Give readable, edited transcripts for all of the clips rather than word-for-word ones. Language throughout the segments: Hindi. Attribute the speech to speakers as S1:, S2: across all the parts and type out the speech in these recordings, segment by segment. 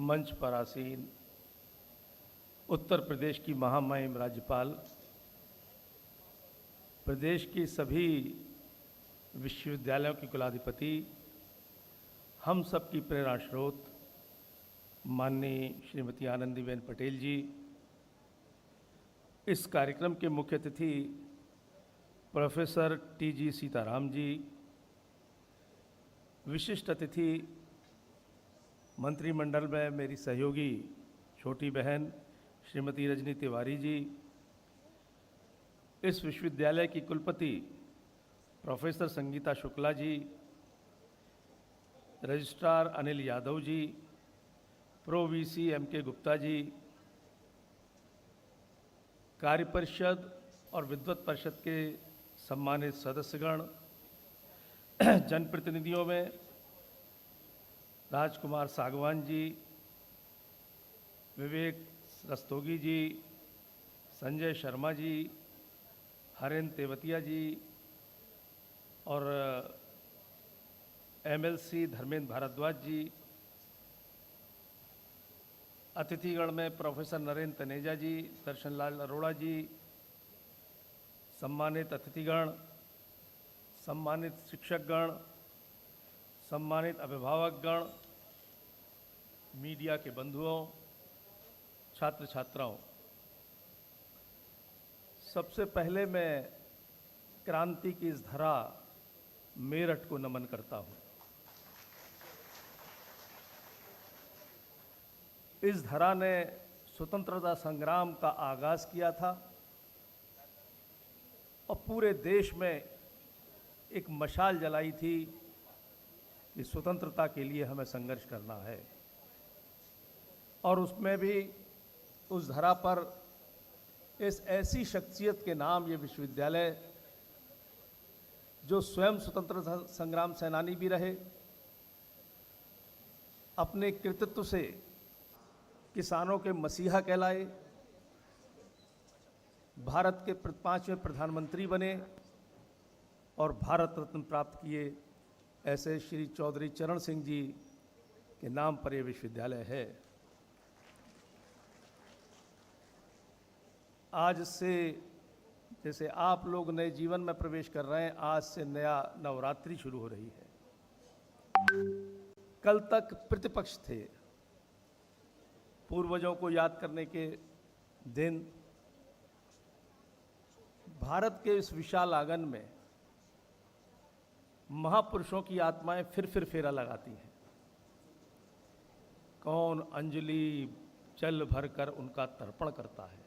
S1: मंच पर आसीन उत्तर प्रदेश की महामहिम राज्यपाल, प्रदेश की सभी विश्वविद्यालयों की कुलाधिपति, हम सब की प्रेरणा स्रोत माननीय श्रीमती आनंदीबेन पटेल जी, इस कार्यक्रम के मुख्य अतिथि प्रोफेसर टी.जी. सीताराम जी, विशिष्ट अतिथि मंत्रिमंडल में मेरी सहयोगी छोटी बहन श्रीमती रजनी तिवारी जी, इस विश्वविद्यालय की कुलपति professor Sangeeta Shukla ji, registrar Anil Yadav ji, pro VC MK. Gupta ji, कार्य परिषद और विद्वत परिषद के सम्मानित सदस्यगण, जनप्रतिनिधियों में राजकुमार सागवान जी, विवेक रस्तोगी जी, संजय शर्मा जी, हरेंद्र तेवतिया जी और एमएलसी धर्मेंद्र भारद्वाज जी, अतिथिगण में प्रोफेसर नरेंद्र तनेजा जी, दर्शन लाल अरोड़ा जी, सम्मानित अतिथिगण, सम्मानित शिक्षकगण, सम्मानित अभिभावकगण, मीडिया के बंधुओं, छात्र छात्राओं, सबसे पहले मैं क्रांति की इस धरा मेरठ को नमन करता हूँ। इस धरा ने स्वतंत्रता संग्राम का आगाज किया था और पूरे देश में एक मशाल जलाई थी कि स्वतंत्रता के लिए हमें संघर्ष करना है। और उसमें भी उस धरा पर इस ऐसी शख्सियत के नाम ये विश्वविद्यालय, जो स्वयं स्वतंत्रता संग्राम सेनानी भी रहे, अपने कृतित्व से किसानों के मसीहा कहलाए, भारत के 5वें प्रधानमंत्री बने और भारत रत्न प्राप्त किए, ऐसे श्री चौधरी चरण सिंह जी के नाम पर यह विश्वविद्यालय है। आज से जैसे आप लोग नए जीवन में प्रवेश कर रहे हैं, आज से नया नवरात्रि शुरू हो रही है। कल तक प्रतिपक्ष थे, पूर्वजों को याद करने के दिन। भारत के इस विशाल आंगन में महापुरुषों की आत्माएं फिर फेरा लगाती हैं। कौन अंजलि जल भरकर उनका तर्पण करता है।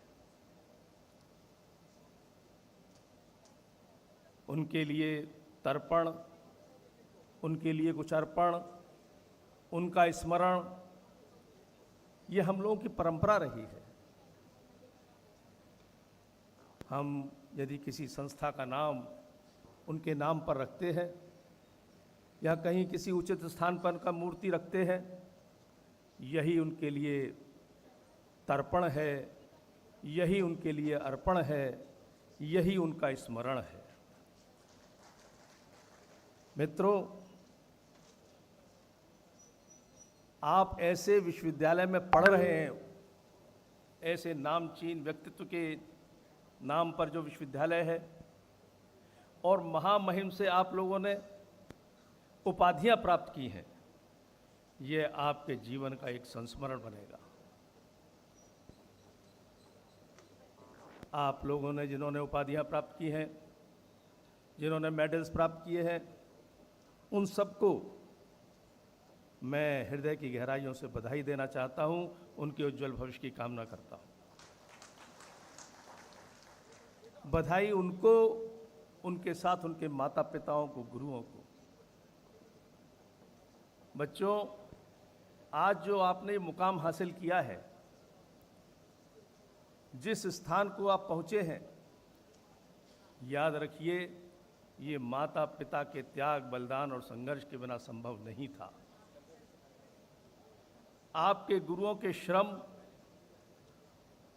S1: उनके लिए तर्पण, उनके लिए कुछ अर्पण, उनका स्मरण, ये हम लोगों की परंपरा रही है। हम यदि किसी संस्था का नाम उनके नाम पर रखते हैं या कहीं किसी उचित स्थान पर उनका मूर्ति रखते हैं, यही उनके लिए तर्पण है, यही उनके लिए अर्पण है, यही उनका स्मरण है। मित्रों, आप ऐसे विश्वविद्यालय में पढ़ रहे हैं, ऐसे नामचीन व्यक्तित्व के नाम पर जो विश्वविद्यालय है, और महामहिम से आप लोगों ने उपाधियां प्राप्त की हैं, ये आपके जीवन का एक संस्मरण बनेगा। आप लोगों ने जिन्होंने उपाधियां प्राप्त की हैं, जिन्होंने मेडल्स प्राप्त किए हैं, उन सबको मैं हृदय की गहराइयों से बधाई देना चाहता हूं, उनके उज्जवल भविष्य की कामना करता हूं। बधाई उनको, उनके साथ उनके माता पिताओं को, गुरुओं को। बच्चों, आज जो आपने मुकाम हासिल किया है, जिस स्थान को आप पहुंचे हैं, याद रखिए, ये माता पिता के त्याग, बलिदान और संघर्ष के बिना संभव नहीं था। आपके गुरुओं के श्रम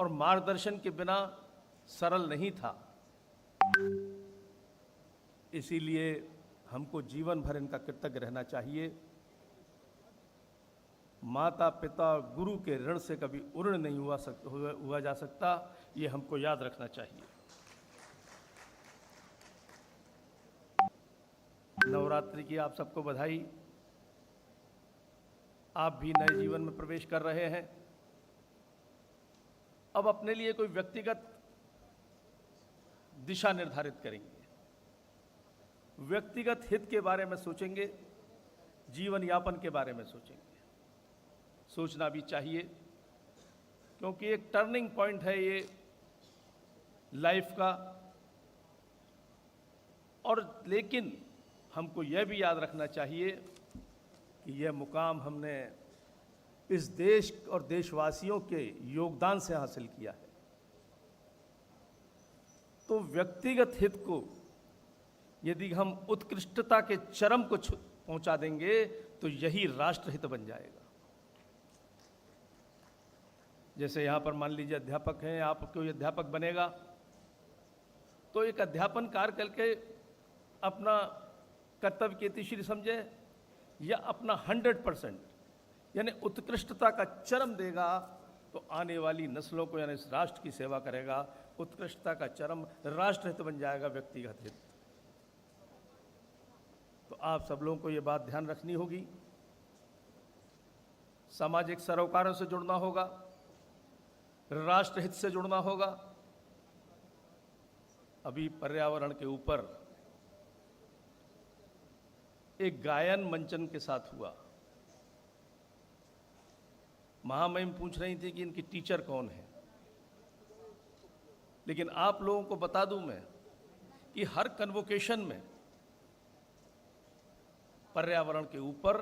S1: और मार्गदर्शन के बिना सरल नहीं था। इसीलिए हमको जीवन भर इनका कृतज्ञ रहना चाहिए। माता पिता गुरु के ऋण से कभी उऋण नहीं हुआ जा सकता, ये हमको याद रखना चाहिए। नवरात्रि की आप सबको बधाई। आप भी नए जीवन में प्रवेश कर रहे हैं। अब अपने लिए कोई व्यक्तिगत दिशा निर्धारित करेंगे, व्यक्तिगत हित के बारे में सोचेंगे, जीवन यापन के बारे में सोचेंगे। सोचना भी चाहिए, क्योंकि एक टर्निंग पॉइंट है ये लाइफ का। और लेकिन हमको यह भी याद रखना चाहिए कि यह मुकाम हमने इस देश और देशवासियों के योगदान से हासिल किया है। तो व्यक्तिगत हित को यदि हम उत्कृष्टता के चरम को पहुंचा देंगे तो यही राष्ट्रहित बन जाएगा। जैसे यहाँ पर मान लीजिए अध्यापक हैं, आप कोई अध्यापक बनेगा तो एक अध्यापन कार्य करके अपना कर्तव्य के अतिश्री समझे या अपना 100% यानी उत्कृष्टता का चरम देगा तो आने वाली नस्लों को यानी इस राष्ट्र की सेवा करेगा। उत्कृष्टता का चरम राष्ट्रहित बन जाएगा, व्यक्तिगत हित। तो आप सब लोगों को ये बात ध्यान रखनी होगी। सामाजिक सरोकारों से जुड़ना होगा, राष्ट्रहित से जुड़ना होगा। अभी पर्यावरण के ऊपर एक गायन मंचन के साथ हुआ। महामहिम पूछ रही थी कि इनकी टीचर कौन है, लेकिन आप लोगों को बता दूं मैं कि हर कन्वोकेशन में पर्यावरण के ऊपर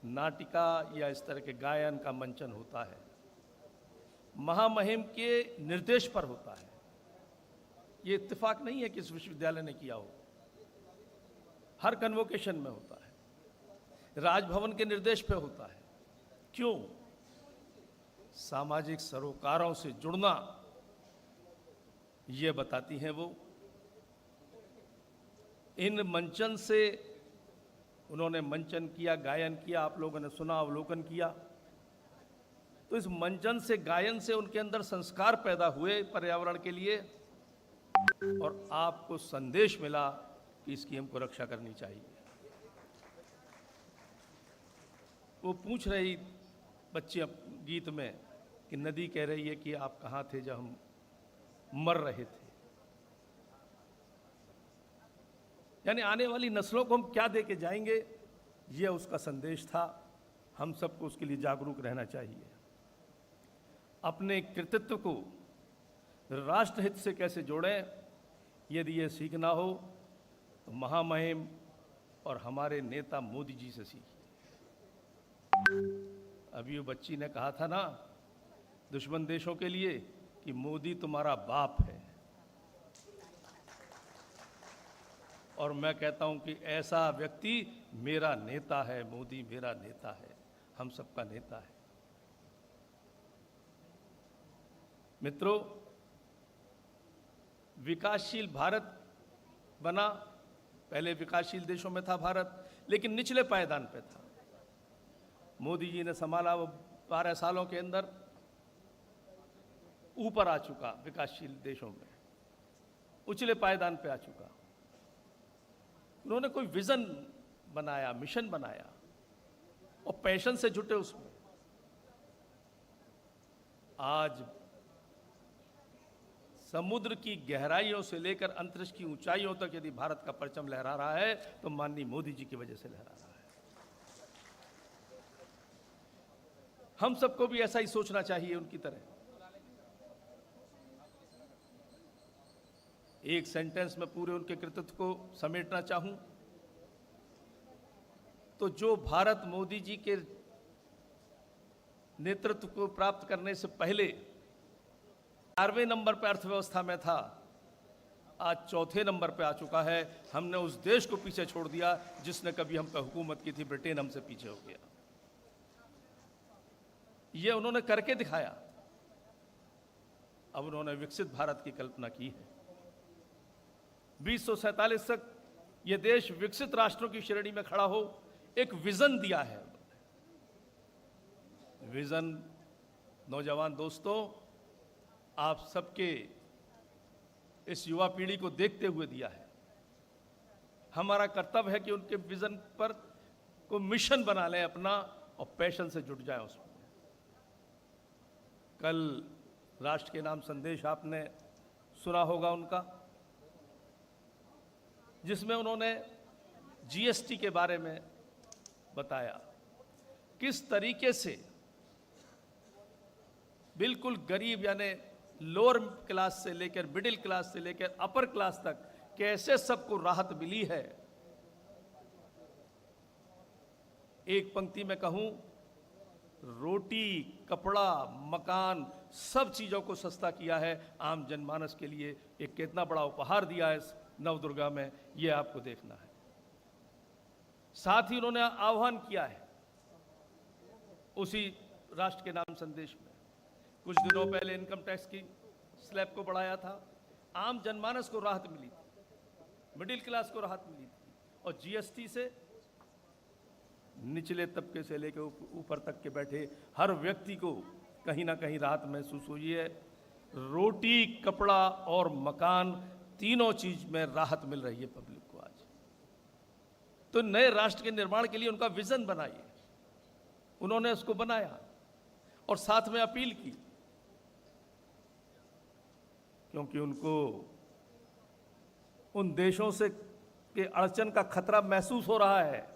S1: नाटिका या इस तरह के गायन का मंचन होता है। महामहिम के निर्देश पर होता है। ये इत्तेफाक नहीं है कि इस विश्वविद्यालय ने किया हो, हर कन्वोकेशन में होता है, राजभवन के निर्देश पे होता है। क्यों? सामाजिक सरोकारों से जुड़ना, ये बताती हैं वो। इन मंचन से उन्होंने मंचन किया, गायन किया, आप लोगों ने सुना, अवलोकन किया। तो इस मंचन से, गायन से उनके अंदर संस्कार पैदा हुए पर्यावरण के लिए, और आपको संदेश मिला कि इसकी हमको रक्षा करनी चाहिए। वो पूछ रही बच्ची गीत में कि नदी कह रही है कि आप कहाँ थे जब हम मर रहे थे। यानी आने वाली नस्लों को हम क्या दे के जाएंगे, यह उसका संदेश था। हम सबको उसके लिए जागरूक रहना चाहिए। अपने कृतित्व को राष्ट्रहित से कैसे जोड़ें, यदि ये सीखना हो तो महामहिम और हमारे नेता मोदी जी से सीखिए। अभी वो बच्ची ने कहा था ना दुश्मन देशों के लिए कि मोदी तुम्हारा बाप है, और मैं कहता हूं कि ऐसा व्यक्ति मेरा नेता है। मोदी मेरा नेता है, हम सबका नेता है। मित्रों, विकासशील भारत बना, पहले विकासशील देशों में था भारत, लेकिन निचले पायदान पे था। मोदी जी ने संभाला, वो 12 सालों के अंदर ऊपर आ चुका, विकासशील देशों में उचले पायदान पे आ चुका। उन्होंने कोई विजन बनाया, मिशन बनाया और पैशन से जुटे उसमें। आज समुद्र की गहराइयों से लेकर अंतरिक्ष की ऊंचाइयों तक यदि भारत का परचम लहरा रहा है तो माननीय मोदी जी की वजह से लहरा रहा है। हम सबको भी ऐसा ही सोचना चाहिए उनकी तरह। एक सेंटेंस में पूरे उनके कृतित्व को समेटना चाहूं तो जो भारत मोदी जी के नेतृत्व को प्राप्त करने से पहले 4वें नंबर पर अर्थव्यवस्था में था, आज 4थे नंबर पे आ चुका है। हमने उस देश को पीछे छोड़ दिया जिसने कभी हम पे हुकूमत की थी। ब्रिटेन हमसे पीछे हो गया। ये उन्होंने करके दिखाया। अब उन्होंने विकसित भारत की कल्पना की है। 2047 तक यह देश विकसित राष्ट्रों की श्रेणी में खड़ा हो, एक विजन दिया है। विज़न नौजवान दोस्तों, आप सबके इस युवा पीढ़ी को देखते हुए दिया है। हमारा कर्तव्य है कि उनके विज़न पर को मिशन बना लें अपना और पैशन से जुट जाएं उसमें। कल राष्ट्र के नाम संदेश आपने सुना होगा उनका, जिसमें उन्होंने जीएसटी के बारे में बताया, किस तरीके से बिल्कुल गरीब यानी लोअर क्लास से लेकर मिडिल क्लास से लेकर अपर क्लास तक कैसे सबको राहत मिली है। एक पंक्ति में कहूं, रोटी, कपड़ा, मकान, सब चीजों को सस्ता किया है आम जनमानस के लिए। एक कितना बड़ा उपहार दिया है नवदुर्गा में, यह आपको देखना है। साथ ही उन्होंने आह्वान किया है उसी राष्ट्र के नाम संदेश में, कुछ दिनों पहले इनकम टैक्स की स्लैब को बढ़ाया था, आम जनमानस को राहत मिली थी, मिडिल क्लास को राहत मिली थी, और जीएसटी से निचले तबके से लेकर ऊपर तक के बैठे हर व्यक्ति को कहीं ना कहीं राहत महसूस हुई है। रोटी, कपड़ा और मकान, तीनों चीज में राहत मिल रही है पब्लिक को आज। तो नए राष्ट्र के निर्माण के लिए उनका विजन बनाइए, उन्होंने उसको बनाया और साथ में अपील की, क्योंकि उनको उन देशों से के अड़चन का खतरा महसूस हो रहा है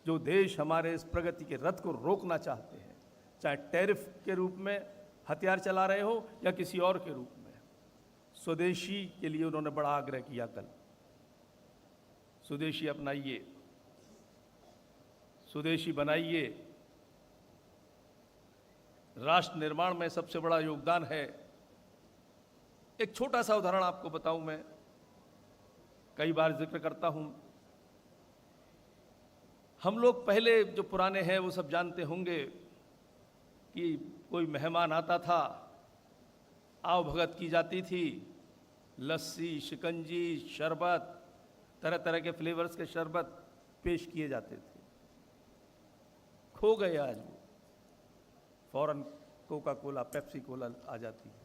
S1: जो देश हमारे इस प्रगति के रथ को रोकना चाहते हैं, चाहे टैरिफ के रूप में हथियार चला रहे हो या किसी और के रूप में। स्वदेशी के लिए उन्होंने बड़ा आग्रह किया कल, स्वदेशी अपनाइए, स्वदेशी बनाइए। राष्ट्र निर्माण में सबसे बड़ा योगदान है। एक छोटा सा उदाहरण आपको बताऊं, मैं कई बार जिक्र करता हूं। हम लोग पहले जो पुराने हैं वो सब जानते होंगे कि कोई मेहमान आता था, आव भगत की जाती थी, लस्सी, शिकंजी, शरबत, तरह तरह के फ्लेवर्स के शरबत पेश किए जाते थे। खो गए आज वो, फौरन कोका कोला, पेप्सी कोला आ जाती है,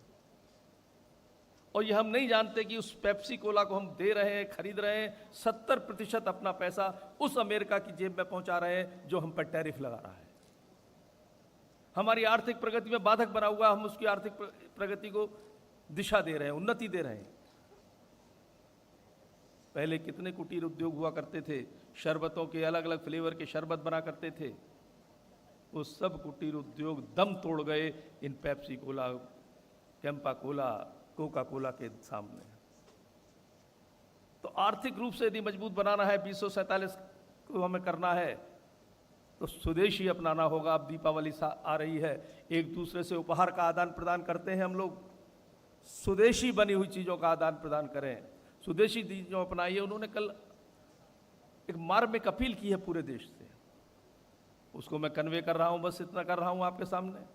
S1: और ये हम नहीं जानते कि उस पेप्सी कोला को हम दे रहे हैं, खरीद रहे हैं, 70% अपना पैसा उस अमेरिका की जेब में पहुंचा रहे हैं जो हम पर टैरिफ लगा रहा है। हमारी आर्थिक प्रगति में बाधक बना हुआ, हम उसकी आर्थिक प्रगति को दिशा दे रहे हैं, उन्नति दे रहे हैं। पहले कितने कुटीर उद्योग हुआ करते थे, शरबतों के अलग अलग फ्लेवर के शरबत बना करते थे, वो सब कुटीर उद्योग दम तोड़ गए इन Pepsi Cola, Campa Cola, Coca Cola के सामने। तो आर्थिक रूप से यदि मजबूत बनाना है, 2047 को हमें करना है, तो स्वदेशी अपनाना होगा। अब दीपावली आ रही है, एक दूसरे से उपहार का आदान प्रदान करते हैं हम लोग, स्वदेशी बनी हुई चीज़ों का आदान प्रदान करें, स्वदेशी चीज़ों अपनाइए। उन्होंने कल एक मार्मिक अपील की है पूरे देश से, उसको मैं कन्वे कर रहा हूं, बस इतना कर रहा हूं आपके सामने,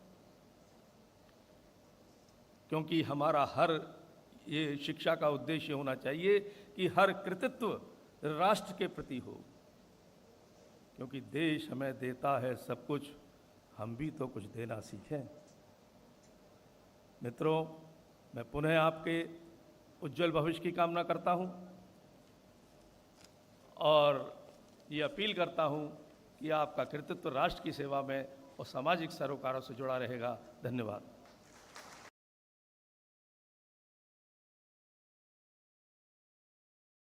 S1: क्योंकि हमारा हर ये शिक्षा का उद्देश्य होना चाहिए कि हर कृतित्व राष्ट्र के प्रति हो, क्योंकि देश हमें देता है सब कुछ, हम भी तो कुछ देना सीखें। मित्रों, मैं पुनः आपके उज्जवल भविष्य की कामना करता हूं और ये अपील करता हूं कि आपका कृतित्व राष्ट्र की सेवा में और सामाजिक सरोकारों से जुड़ा रहेगा। धन्यवाद।